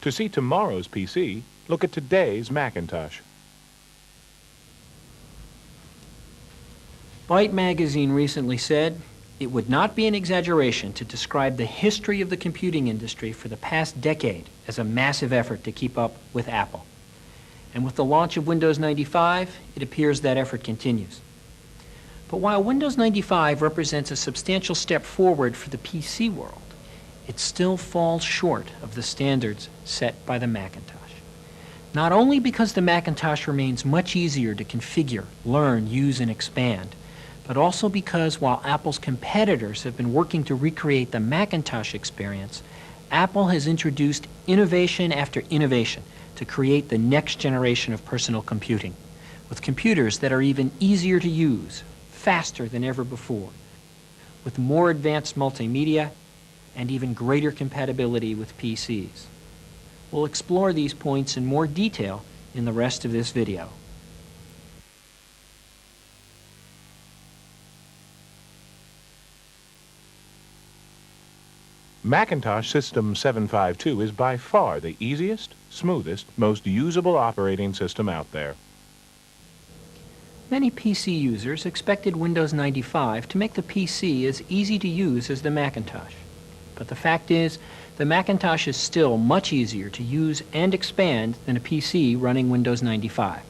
To see tomorrow's PC, look at today's Macintosh. Byte magazine recently said, "It would not be an exaggeration to describe the history of the computing industry for the past decade as a massive effort to keep up with Apple." And with the launch of Windows 95, it appears that effort continues. But while Windows 95 represents a substantial step forward for the PC world, it still falls short of the standards set by the Macintosh. Not only because the Macintosh remains much easier to configure, learn, use, and expand, but also because while Apple's competitors have been working to recreate the Macintosh experience, Apple has introduced innovation after innovation to create the next generation of personal computing, with computers that are even easier to use, faster than ever before, with more advanced multimedia, and even greater compatibility with PCs. We'll explore these points in more detail in the rest of this video. Macintosh System 752 is by far the easiest, smoothest, most usable operating system out there. Many PC users expected Windows 95 to make the PC as easy to use as the Macintosh. But the fact is, the Macintosh is still much easier to use and expand than a PC running Windows 95.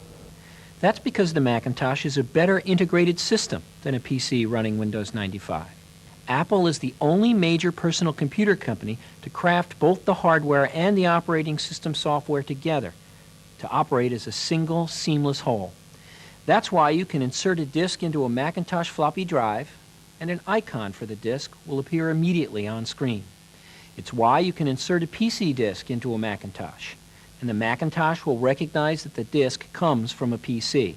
That's because the Macintosh is a better integrated system than a PC running Windows 95. Apple is the only major personal computer company to craft both the hardware and the operating system software together to operate as a single, seamless whole. That's why you can insert a disk into a Macintosh floppy drive, and an icon for the disk will appear immediately on screen. It's why you can insert a PC disk into a Macintosh, and the Macintosh will recognize that the disk comes from a PC.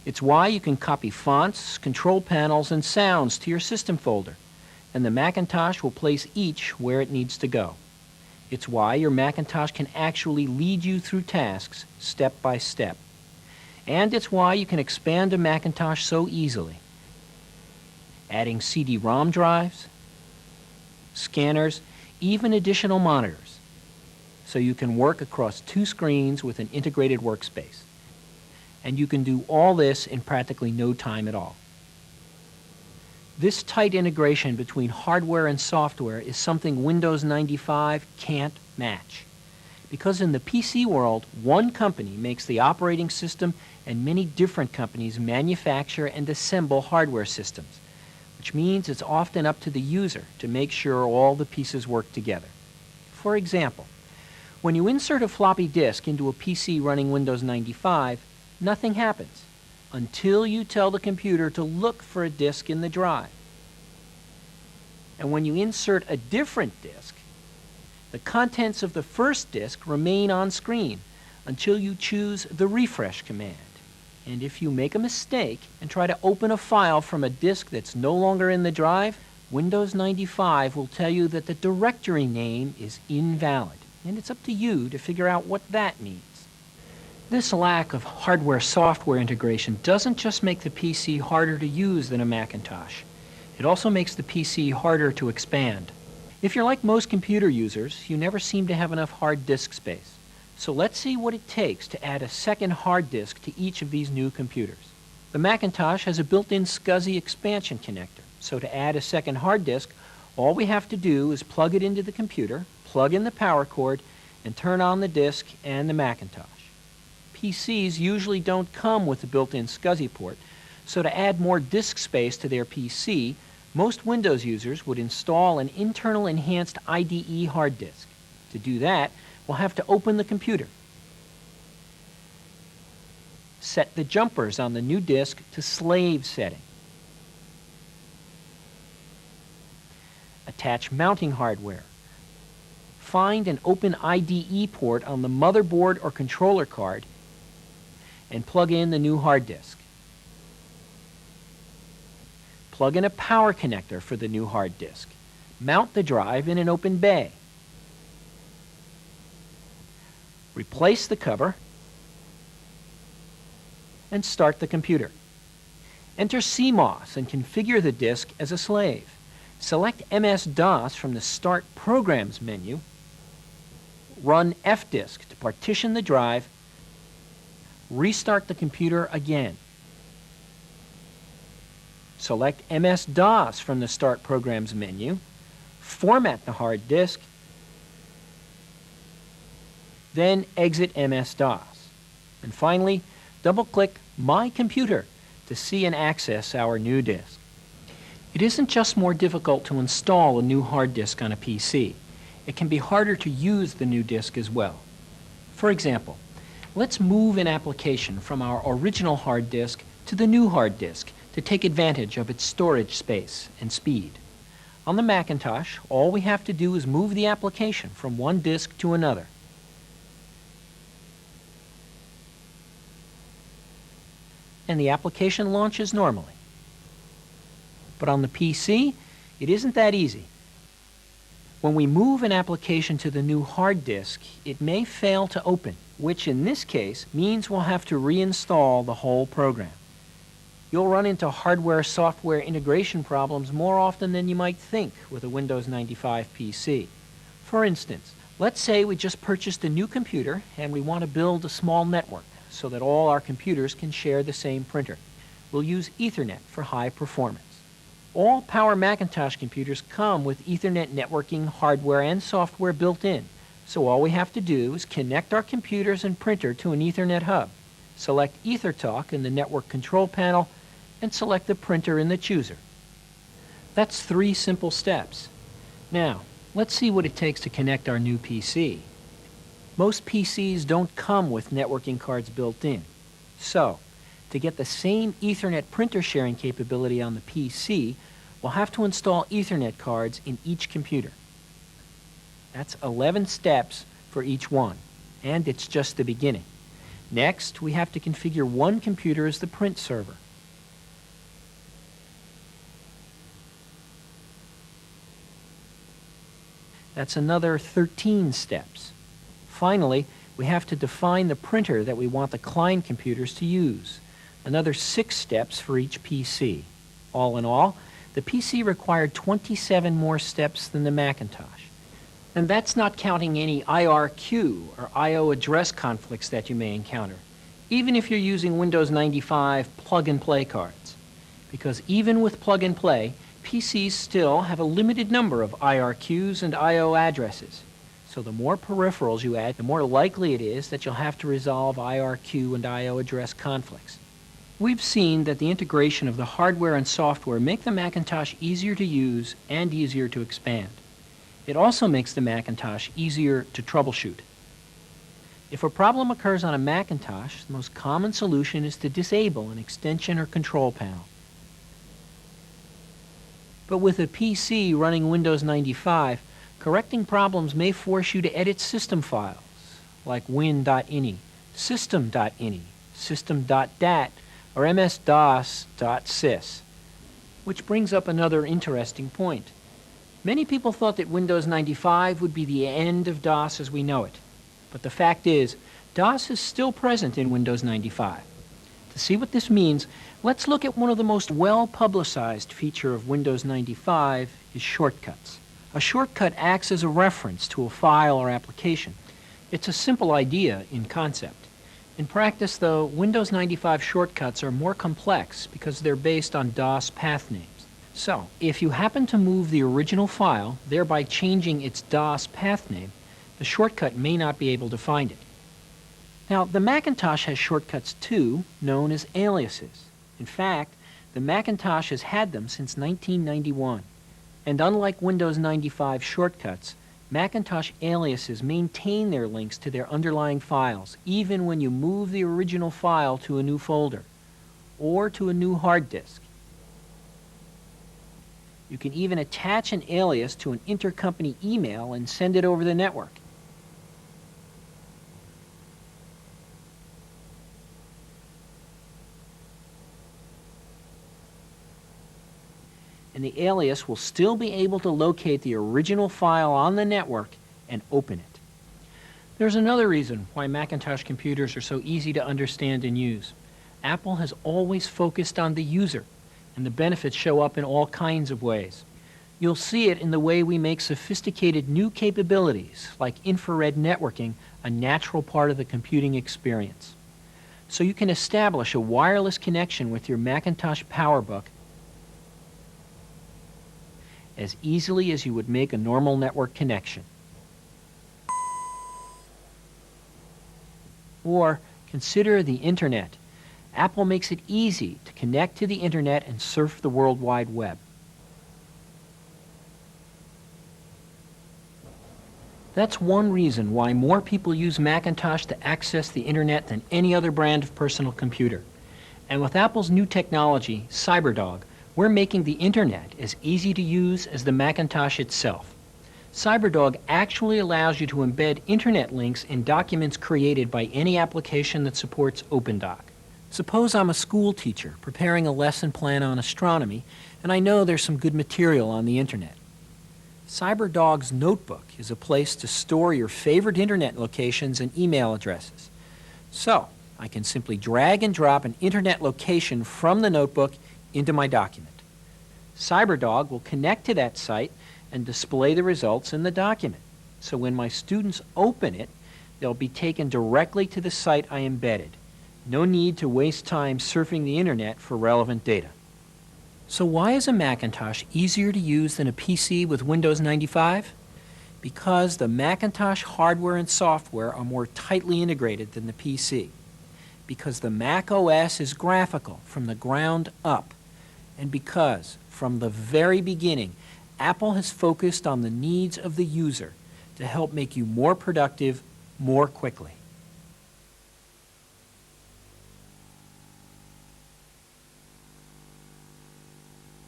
It's why you can copy fonts, control panels, and sounds to your system folder, and the Macintosh will place each where it needs to go. It's why your Macintosh can actually lead you through tasks step by step. And it's why you can expand a Macintosh so easily, adding CD-ROM drives, scanners, even additional monitors, so you can work across two screens with an integrated workspace. And you can do all this in practically no time at all. This tight integration between hardware and software is something Windows 95 can't match. Because in the PC world, one company makes the operating system and many different companies manufacture and assemble hardware systems, which means it's often up to the user to make sure all the pieces work together. For example, when you insert a floppy disk into a PC running Windows 95, nothing happens until you tell the computer to look for a disk in the drive. And when you insert a different disk, the contents of the first disk remain on screen until you choose the refresh command. And if you make a mistake and try to open a file from a disk that's no longer in the drive, Windows 95 will tell you that the directory name is invalid. And it's up to you to figure out what that means. This lack of hardware-software integration doesn't just make the PC harder to use than a Macintosh. It also makes the PC harder to expand. If you're like most computer users, you never seem to have enough hard disk space. So let's see what it takes to add a second hard disk to each of these new computers. The Macintosh has a built-in SCSI expansion connector. So to add a second hard disk, all we have to do is plug it into the computer, plug in the power cord, and turn on the disk and the Macintosh. PCs usually don't come with a built-in SCSI port, so to add more disk space to their PC, most Windows users would install an internal enhanced IDE hard disk. To do that, we'll have to open the computer, set the jumpers on the new disk to slave setting, attach mounting hardware, find and open IDE port on the motherboard or controller card, and plug in the new hard disk. Plug in a power connector for the new hard disk. Mount the drive in an open bay. Replace the cover and start the computer. Enter CMOS and configure the disk as a slave. Select MS-DOS from the Start Programs menu. run fdisk to partition the drive, restart the computer again. Select MS-DOS from the Start Programs menu, format the hard disk, then exit MS-DOS. And finally, double-click My Computer to see and access our new disk. It isn't just more difficult to install a new hard disk on a PC. It can be harder to use the new disk as well. For example, let's move an application from our original hard disk to the new hard disk to take advantage of its storage space and speed. On the Macintosh, all we have to do is move the application from one disk to another. And the application launches normally. But on the PC, it isn't that easy. When we move an application to the new hard disk, it may fail to open, which in this case means we'll have to reinstall the whole program. You'll run into hardware-software integration problems more often than you might think with a Windows 95 PC. For instance, let's say we just purchased a new computer and we want to build a small network so that all our computers can share the same printer. We'll use Ethernet for high performance. All Power Macintosh computers come with Ethernet networking hardware and software built in, so all we have to do is connect our computers and printer to an Ethernet hub, select EtherTalk in the network control panel, and select the printer in the chooser. That's 3 simple steps. Now, let's see what it takes to connect our new PC. Most PCs don't come with networking cards built in. So, to get the same Ethernet printer sharing capability on the PC, we'll have to install Ethernet cards in each computer. That's 11 steps for each one, and it's just the beginning. Next, we have to configure one computer as the print server. That's another 13 steps. Finally, we have to define the printer that we want the client computers to use. Another 6 steps for each PC. All in all, the PC required 27 more steps than the Macintosh. And that's not counting any IRQ or I/O address conflicts that you may encounter, even if you're using Windows 95 plug-and-play cards. Because even with plug-and-play, PCs still have a limited number of IRQs and I/O addresses. So the more peripherals you add, the more likely it is that you'll have to resolve IRQ and I/O address conflicts. We've seen that the integration of the hardware and software make the Macintosh easier to use and easier to expand. It also makes the Macintosh easier to troubleshoot. If a problem occurs on a Macintosh, the most common solution is to disable an extension or control panel. But with a PC running Windows 95, correcting problems may force you to edit system files like win.ini, system.ini, system.dat, or ms-dos.sys. Which brings up another interesting point. Many people thought that Windows 95 would be the end of DOS as we know it. But the fact is, DOS is still present in Windows 95. To see what this means, let's look at one of the most well-publicized features of Windows 95 is shortcuts. A shortcut acts as a reference to a file or application. It's a simple idea in concept. In practice, though, Windows 95 shortcuts are more complex because they're based on DOS path names. So, if you happen to move the original file, thereby changing its DOS path name, the shortcut may not be able to find it. Now, the Macintosh has shortcuts too, known as aliases. In fact, the Macintosh has had them since 1991. And unlike Windows 95 shortcuts, Macintosh aliases maintain their links to their underlying files, even when you move the original file to a new folder or to a new hard disk. You can even attach an alias to an intercompany email and send it over the network. And the alias will still be able to locate the original file on the network and open it. There's another reason why Macintosh computers are so easy to understand and use. Apple has always focused on the user, and the benefits show up in all kinds of ways. You'll see it in the way we make sophisticated new capabilities, like infrared networking, a natural part of the computing experience. So you can establish a wireless connection with your Macintosh PowerBook as easily as you would make a normal network connection. Or consider the Internet. Apple makes it easy to connect to the Internet and surf the World Wide Web. That's one reason why more people use Macintosh to access the Internet than any other brand of personal computer. And with Apple's new technology, CyberDog, we're making the Internet as easy to use as the Macintosh itself. CyberDog actually allows you to embed Internet links in documents created by any application that supports OpenDoc. Suppose I'm a school teacher preparing a lesson plan on astronomy, and I know there's some good material on the Internet. CyberDog's Notebook is a place to store your favorite Internet locations and email addresses. So, I can simply drag and drop an Internet location from the notebook into my document. CyberDog will connect to that site and display the results in the document. So when my students open it, they'll be taken directly to the site I embedded. No need to waste time surfing the Internet for relevant data. So why is a Macintosh easier to use than a PC with Windows 95? Because the Macintosh hardware and software are more tightly integrated than the PC. Because the Mac OS is graphical from the ground up. And because, from the very beginning, Apple has focused on the needs of the user to help make you more productive more quickly.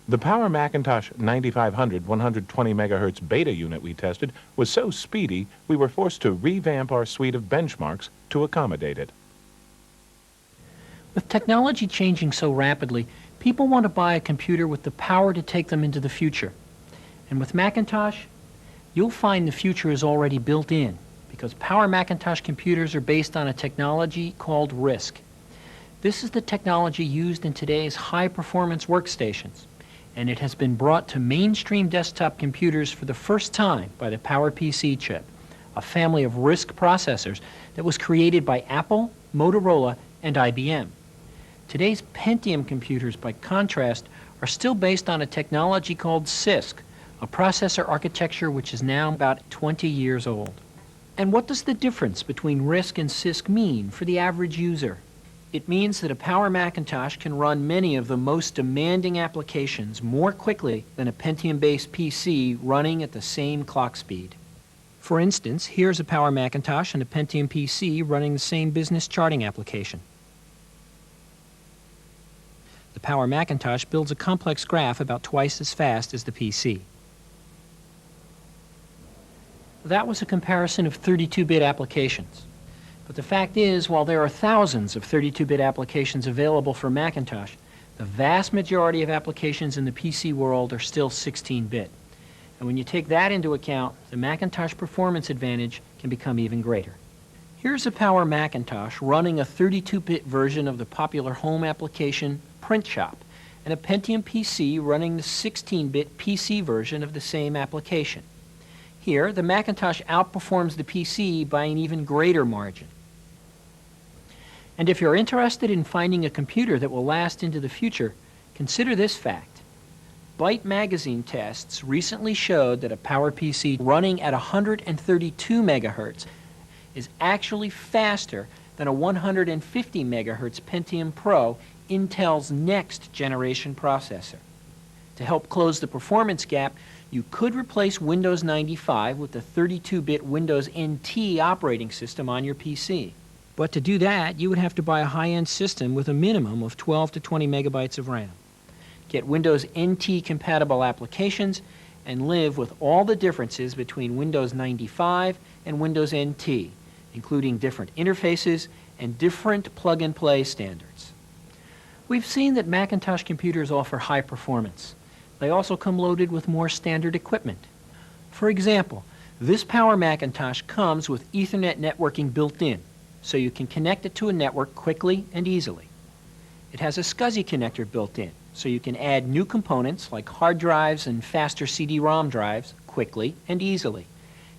The Power Macintosh 9500 120 MHz beta unit we tested was so speedy we were forced to revamp our suite of benchmarks to accommodate it. With technology changing so rapidly, people want to buy a computer with the power to take them into the future. And with Macintosh, you'll find the future is already built in, because Power Macintosh computers are based on a technology called RISC. This is the technology used in today's high-performance workstations, and it has been brought to mainstream desktop computers for the first time by the PowerPC chip, a family of RISC processors that was created by Apple, Motorola, and IBM. Today's Pentium computers, by contrast, are still based on a technology called CISC, a processor architecture which is now about 20 years old. And what does the difference between RISC and CISC mean for the average user? It means that a Power Macintosh can run many of the most demanding applications more quickly than a Pentium-based PC running at the same clock speed. For instance, here's a Power Macintosh and a Pentium PC running the same business charting application. The Power Macintosh builds a complex graph about twice as fast as the PC. That was a comparison of 32-bit applications. But the fact is, while there are thousands of 32-bit applications available for Macintosh, the vast majority of applications in the PC world are still 16-bit. And when you take that into account, the Macintosh performance advantage can become even greater. Here's a Power Macintosh running a 32-bit version of the popular home application PrintShop, and a Pentium PC running the 16-bit PC version of the same application. Here, the Macintosh outperforms the PC by an even greater margin. And if you're interested in finding a computer that will last into the future, consider this fact. Byte magazine tests recently showed that a PowerPC running at 132 megahertz is actually faster than a 150 megahertz Pentium Pro, Intel's next generation processor. To help close the performance gap, you could replace Windows 95 with the 32-bit Windows NT operating system on your PC. But to do that, you would have to buy a high-end system with a minimum of 12 to 20 megabytes of RAM. Get Windows NT compatible applications and live with all the differences between Windows 95 and Windows NT, including different interfaces and different plug-and-play standards. We've seen that Macintosh computers offer high performance. They also come loaded with more standard equipment. For example, this Power Macintosh comes with Ethernet networking built in, so you can connect it to a network quickly and easily. It has a SCSI connector built in, so you can add new components like hard drives and faster CD-ROM drives quickly and easily.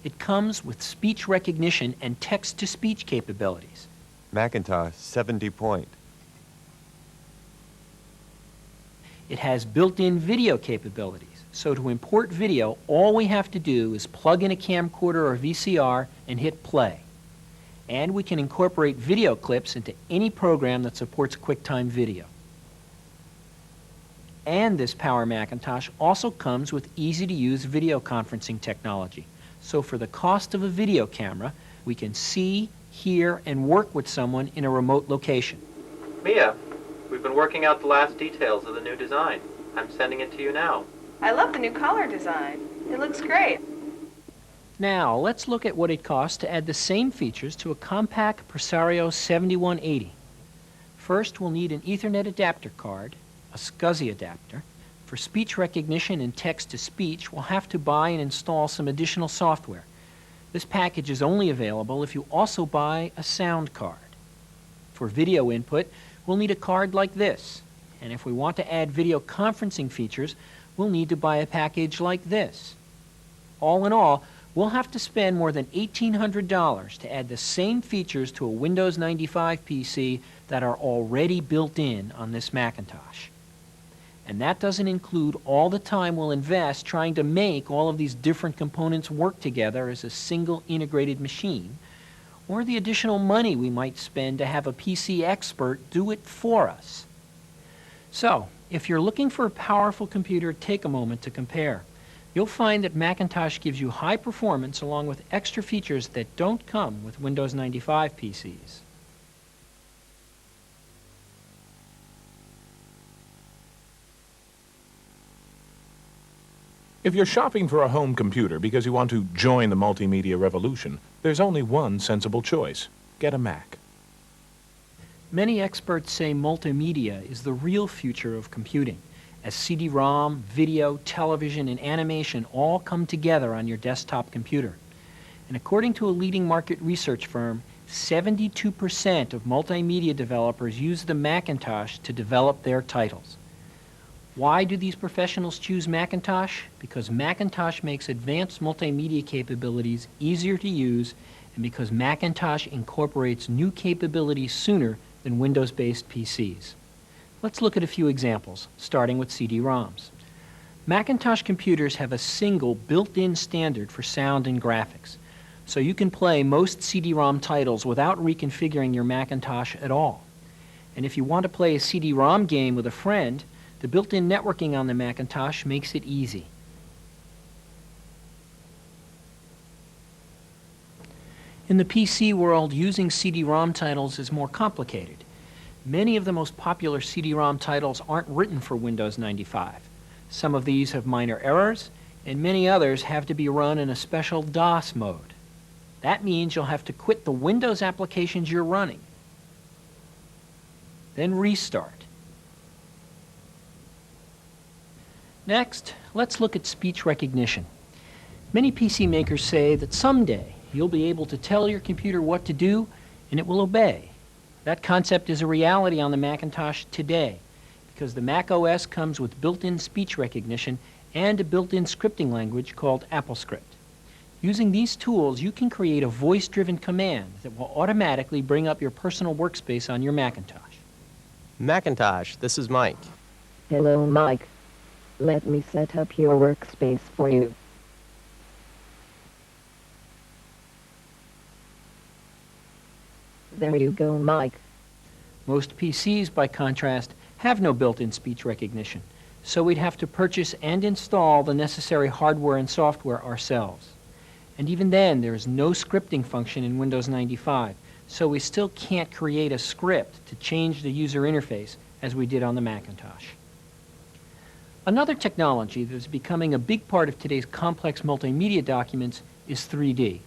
It comes with speech recognition and text-to-speech capabilities. Macintosh 70 point. It has built-in video capabilities, so to import video, all we have to do is plug in a camcorder or VCR and hit play. And we can incorporate video clips into any program that supports QuickTime Video. And this Power Macintosh also comes with easy-to-use video conferencing technology. So for the cost of a video camera, we can see, hear, and work with someone in a remote location. Mia, we've been working out the last details of the new design. I'm sending it to you now. I love the new collar design. It looks great. Now, let's look at what it costs to add the same features to a Compaq Presario 7180. First, we'll need an Ethernet adapter card, a SCSI adapter. For speech recognition and text-to-speech, we'll have to buy and install some additional software. This package is only available if you also buy a sound card. For video input, we'll need a card like this. And if we want to add video conferencing features, we'll need to buy a package like this. All in all, we'll have to spend more than $1,800 to add the same features to a Windows 95 PC that are already built in on this Macintosh. And that doesn't include all the time we'll invest trying to make all of these different components work together as a single integrated machine, or the additional money we might spend to have a PC expert do it for us. So, if you're looking for a powerful computer, take a moment to compare. You'll find that Macintosh gives you high performance along with extra features that don't come with Windows 95 PCs. If you're shopping for a home computer because you want to join the multimedia revolution, there's only one sensible choice. Get a Mac. Many experts say multimedia is the real future of computing, as CD-ROM, video, television, and animation all come together on your desktop computer. And according to a leading market research firm, 72% of multimedia developers use the Macintosh to develop their titles. Why do these professionals choose Macintosh? Because Macintosh makes advanced multimedia capabilities easier to use, and because Macintosh incorporates new capabilities sooner than Windows-based PCs. Let's look at a few examples, starting with CD-ROMs. Macintosh computers have a single built-in standard for sound and graphics, so you can play most CD-ROM titles without reconfiguring your Macintosh at all. And if you want to play a CD-ROM game with a friend, the built-in networking on the Macintosh makes it easy. In the PC world, using CD-ROM titles is more complicated. Many of the most popular CD-ROM titles aren't written for Windows 95. Some of these have minor errors, and many others have to be run in a special DOS mode. That means you'll have to quit the Windows applications you're running, then restart. Next, let's look at speech recognition. Many PC makers say that someday you'll be able to tell your computer what to do and it will obey. That concept is a reality on the Macintosh today because the Mac OS comes with built-in speech recognition and a built-in scripting language called AppleScript. Using these tools, you can create a voice-driven command that will automatically bring up your personal workspace on your Macintosh. Macintosh, this is Mike. Hello, Mike. Let me set up your workspace for you. There you go, Mike. Most PCs, by contrast, have no built-in speech recognition, so we'd have to purchase and install the necessary hardware and software ourselves. And even then, there is no scripting function in Windows 95, so we still can't create a script to change the user interface as we did on the Macintosh. Another technology that is becoming a big part of today's complex multimedia documents is 3D.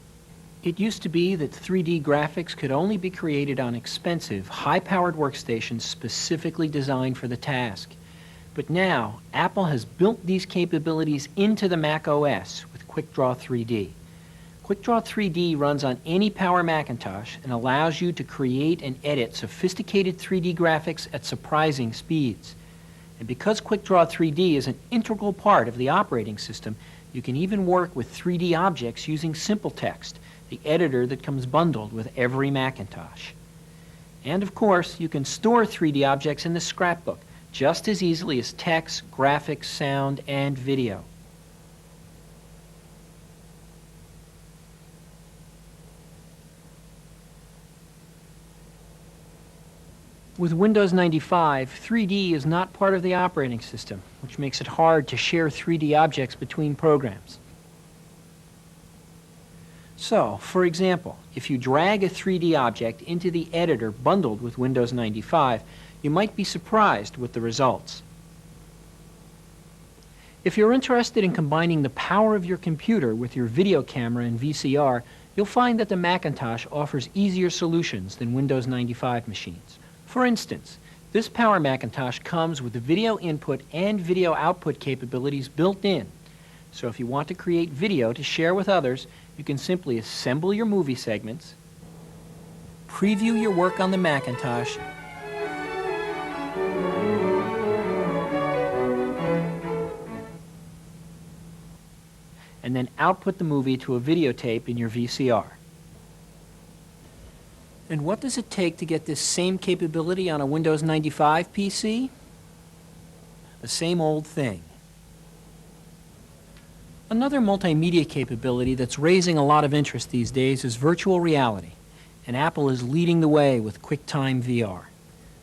It used to be that 3D graphics could only be created on expensive, high-powered workstations specifically designed for the task. But now, Apple has built these capabilities into the Mac OS with QuickDraw 3D. QuickDraw 3D runs on any Power Macintosh and allows you to create and edit sophisticated 3D graphics at surprising speeds. And because QuickDraw 3D is an integral part of the operating system, you can even work with 3D objects using SimpleText, the editor that comes bundled with every Macintosh. And of course, you can store 3D objects in the scrapbook just as easily as text, graphics, sound, and video. With Windows 95, 3D is not part of the operating system, which makes it hard to share 3D objects between programs. So, for example, if you drag a 3D object into the editor bundled with Windows 95, you might be surprised with the results. If you're interested in combining the power of your computer with your video camera and VCR, you'll find that the Macintosh offers easier solutions than Windows 95 machines. For instance, this Power Macintosh comes with the video input and video output capabilities built in. So if you want to create video to share with others, you can simply assemble your movie segments, preview your work on the Macintosh, and then output the movie to a videotape in your VCR. And what does it take to get this same capability on a Windows 95 PC? The same old thing. Another multimedia capability that's raising a lot of interest these days is virtual reality, and Apple is leading the way with QuickTime VR.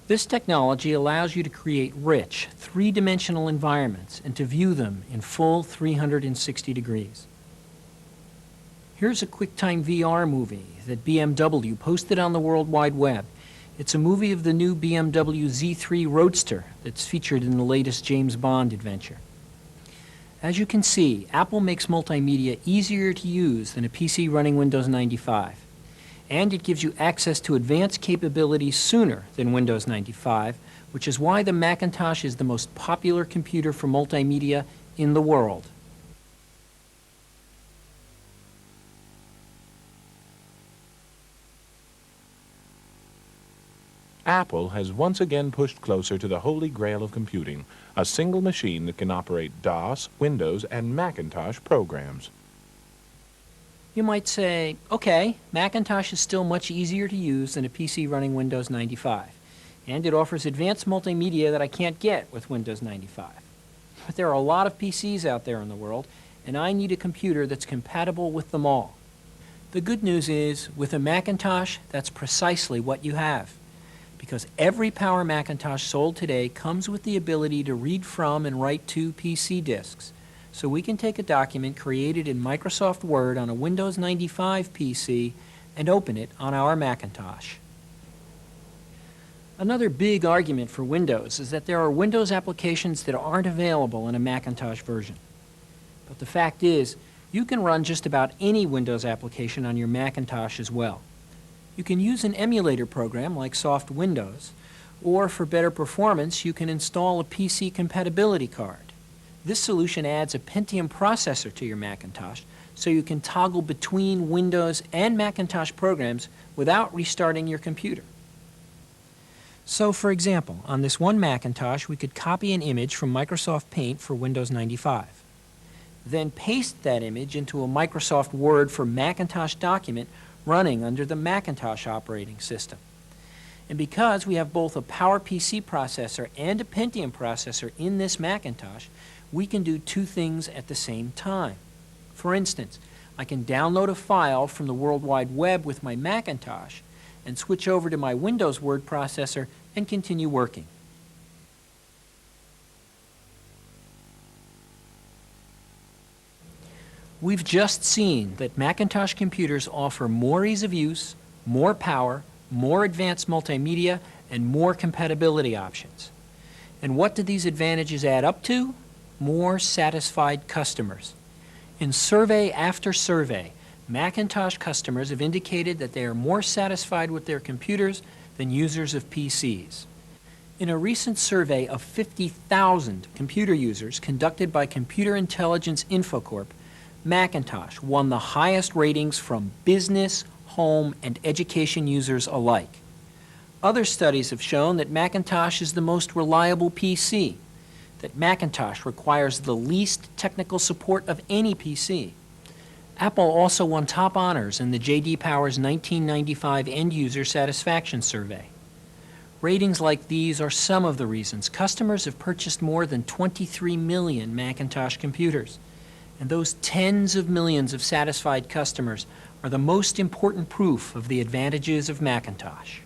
This technology allows you to create rich, three-dimensional environments and to view them in full 360 degrees. Here's a QuickTime VR movie that BMW posted on the World Wide Web. It's a movie of the new BMW Z3 Roadster that's featured in the latest James Bond adventure. As you can see, Apple makes multimedia easier to use than a PC running Windows 95. And it gives you access to advanced capabilities sooner than Windows 95, which is why the Macintosh is the most popular computer for multimedia in the world. Apple has once again pushed closer to the holy grail of computing, a single machine that can operate DOS, Windows, and Macintosh programs. You might say, okay, Macintosh is still much easier to use than a PC running Windows 95, and it offers advanced multimedia that I can't get with Windows 95. But there are a lot of PCs out there in the world, and I need a computer that's compatible with them all. The good news is, with a Macintosh, that's precisely what you have, because every Power Macintosh sold today comes with the ability to read from and write to PC disks. So we can take a document created in Microsoft Word on a Windows 95 PC and open it on our Macintosh. Another big argument for Windows is that there are Windows applications that aren't available in a Macintosh version. But the fact is, you can run just about any Windows application on your Macintosh as well. You can use an emulator program like Soft Windows, or for better performance, you can install a PC compatibility card. This solution adds a Pentium processor to your Macintosh, so you can toggle between Windows and Macintosh programs without restarting your computer. So, for example, on this one Macintosh, we could copy an image from Microsoft Paint for Windows 95. Then paste that image into a Microsoft Word for Macintosh document running under the Macintosh operating system. And because we have both a PowerPC processor and a Pentium processor in this Macintosh, we can do two things at the same time. For instance, I can download a file from the World Wide Web with my Macintosh and switch over to my Windows Word processor and continue working. We've just seen that Macintosh computers offer more ease of use, more power, more advanced multimedia, and more compatibility options. And what do these advantages add up to? More satisfied customers. In survey after survey, Macintosh customers have indicated that they are more satisfied with their computers than users of PCs. In a recent survey of 50,000 computer users conducted by Computer Intelligence Infocorp, Macintosh won the highest ratings from business, home, and education users alike. Other studies have shown that Macintosh is the most reliable PC, that Macintosh requires the least technical support of any PC. Apple also won top honors in the J.D. Power's 1995 End User Satisfaction Survey. Ratings like these are some of the reasons customers have purchased more than 23 million Macintosh computers. And those tens of millions of satisfied customers are the most important proof of the advantages of Macintosh.